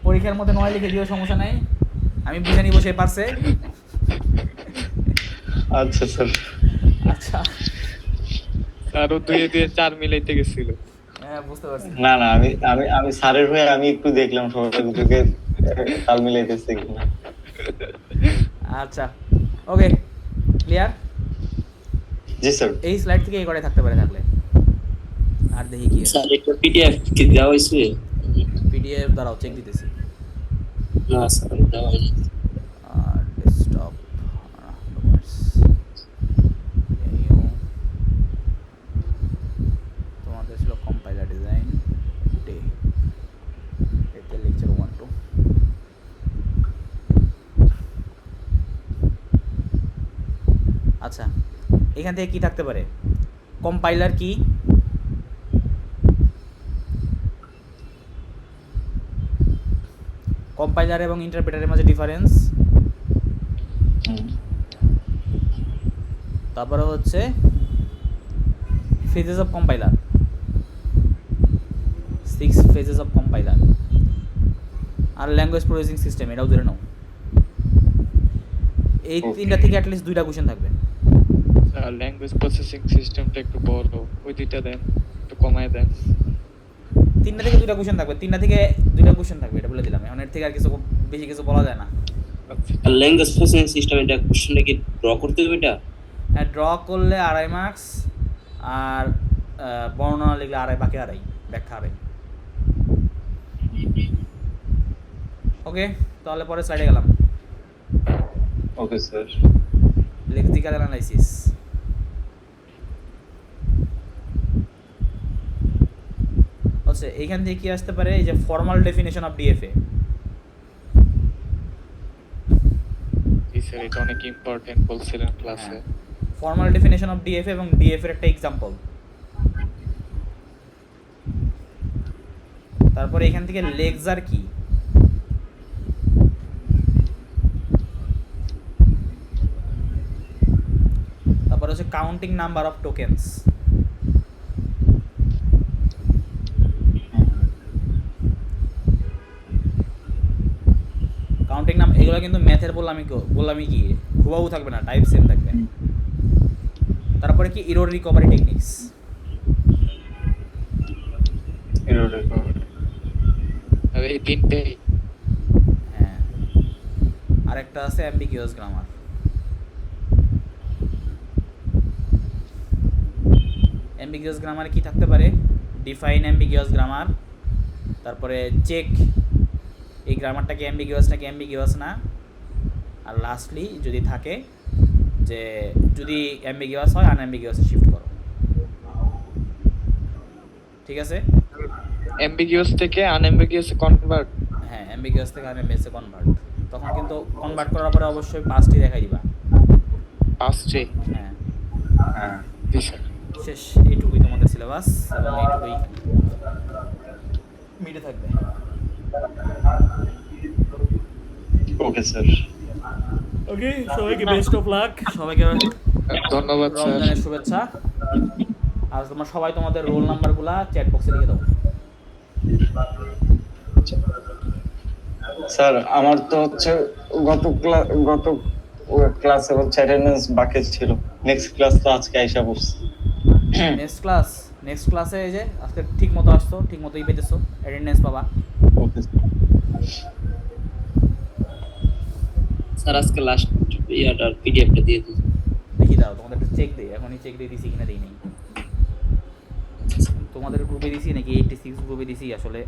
পরীক্ষার মধ্যে 9 লিখে দিও, সমস্যা নাই, আমি বুঝে নিব সে পারছে। আচ্ছা স্যার। আচ্ছা, স্যার ও 2 দিয়ে 4 মিলাইতে গেছিল। হ্যাঁ বুঝতে পারছি। না না, আমি আমি আমি স্যারের হয়ে আমি একটু দেখলাম সবাই দুটোকে তাল মিলাইতেছে কিনা। আচ্ছা, ওকে, ক্লিয়ার? জি স্যার। এই স্লাইড থেকে এই করে থাকতে পারে থাকলে, আর দেখি কি স্যার একটা পিডিএফ কি দেওয়া হয়েছে? পিডিএফ দ্বারাও চেক দিতেছি। না স্যার দেওয়া হয়নি। ডেস্কটপ তোমাদের ছিল কম্পাইলার ডিজাইন ডে, এতে লেকচার 1 2। আচ্ছা, এখান থেকে কি থাকতে পারে? কম্পাইলার কি? কম্পাইলার এবং ইন্টারপ্রেটারের মাঝে ডিফারেন্স। তারপরে হচ্ছে phases of compiler, 6 phases of compiler, আর ল্যাঙ্গুয়েজ প্রসেসিং সিস্টেম, এটাও ধরে নাও। এই তিনটা থেকে অ্যাটলিস্ট 2টা কোশ্চেন থাকবে। স্যার ল্যাঙ্গুয়েজ প্রসেসিং সিস্টেমটা একটু বড়, ওই দুইটা দেন, একটু কমায় দেন। 3টা থেকে 2টা কোশ্চেন থাকবে, 3টা থেকে 2টা কোশ্চেন থাকবে, এটা বলে দিলাম। এখন এর থেকে আর কিছু বেশি কিছু বলা যায় না। আচ্ছা আর ল্যাঙ্গুয়েজ প্রসেসিং সিস্টেম এটা কোশ্চেনটা কি ড্র করতে হবে এটা? হ্যাঁ, ড্র করলে 2.5 মার্কস, আর বর্ণনা লিখলে 2.5, বাকি 2.5 ব্যাখ্যা 2.5। ওকে, তাহলে পরে স্লাইডে গেলাম। Okay sir. Lexical analysis. আচ্ছা, এইখান থেকে কি আসতে পারে? এই যে formal definition of DFA. G sir, এটা অনেক ইম্পর্টেন্ট বলছিলেন ক্লাসে। ফর্মাল ডেফিনেশন অফ ডিএফএ এবং ডিএফএ এর একটা এক্সাম্পল। তারপরে এখান থেকে লেক্সার কি, তারপরে হচ্ছে counting number of tokens. Counting নাম, এগুলো কিন্তু ম্যাথের বললামই কি হুবাহু থাকবে না, টাইপ সেম থাকবে। তারপরে কি এরর রিকভারি টেকনিক্স। আর এই তিনটেই হ্যাঁ, আরেকটা আছে অ্যাম্বিগিউয়াস গ্রামার। অ্যাম্বিগিউয়াস গ্রামারে কি থাকতে পারে? ডিফাইন অ্যাম্বিগিউয়াস গ্রামার, তারপরে চেক এই গ্রামারটা কি অ্যাম্বিগিউয়াস নাকি অ্যাম্বিগিউয়াস না, আর লাস্টলি যদি থাকে যে যদি অ্যাম্বিগিউয়াস হয় আনঅ্যাম্বিগিউয়াসে শিফট করো। ঠিক আছে? অ্যাম্বিগিউয়াস থেকে আনঅ্যাম্বিগিউয়াসে কনভার্ট। হ্যাঁ, অ্যাম্বিগিউয়াস থেকে আনঅ্যাম্বিগিউয়াসে কনভার্ট। তখন কিন্তু কনভার্ট করার পরে অবশ্যই পাঁচটি দেখাই দিবা। পাঁচটি। হ্যাঁ, হ্যাঁ। জি স্যার। শেষ। এইটুকুই তোমাদের সিলেবাস এবং এইটুকুই মিটে থাকবে। Okay sir. ওকে, সবাইকে বেস্ট অফ লাক, সবাইকে ধন্যবাদ স্যার। রমজানের শুভেচ্ছা। আর তোমরা সবাই তোমাদের রোল নাম্বারগুলা চ্যাট বক্সে লিখে দাও। স্যার আমার তো হচ্ছে গত ক্লাসে হচ্ছে অ্যাটেন্ডেন্স বাকি ছিল। নেক্সট ক্লাস তো আজকে আইসা পড়ছে। নেক্সট ক্লাসে এই যে আজকে ঠিক মতো আসছো, ঠিক মতোই পেতেছো, অ্যাটেন্ডেন্স পাবা। ওকে স্যার আজকে লাস্ট ইয়াটার পিডিএফটা দিয়ে দিন। দেখি দাও, তোমাদের একটু চেক দিই, এখনই চেক দিয়ে দিছি কিনা দিই নেই। তোমাদের গ্রুপে দিছি নাকি 86 গ্রুপে দিছি আসলে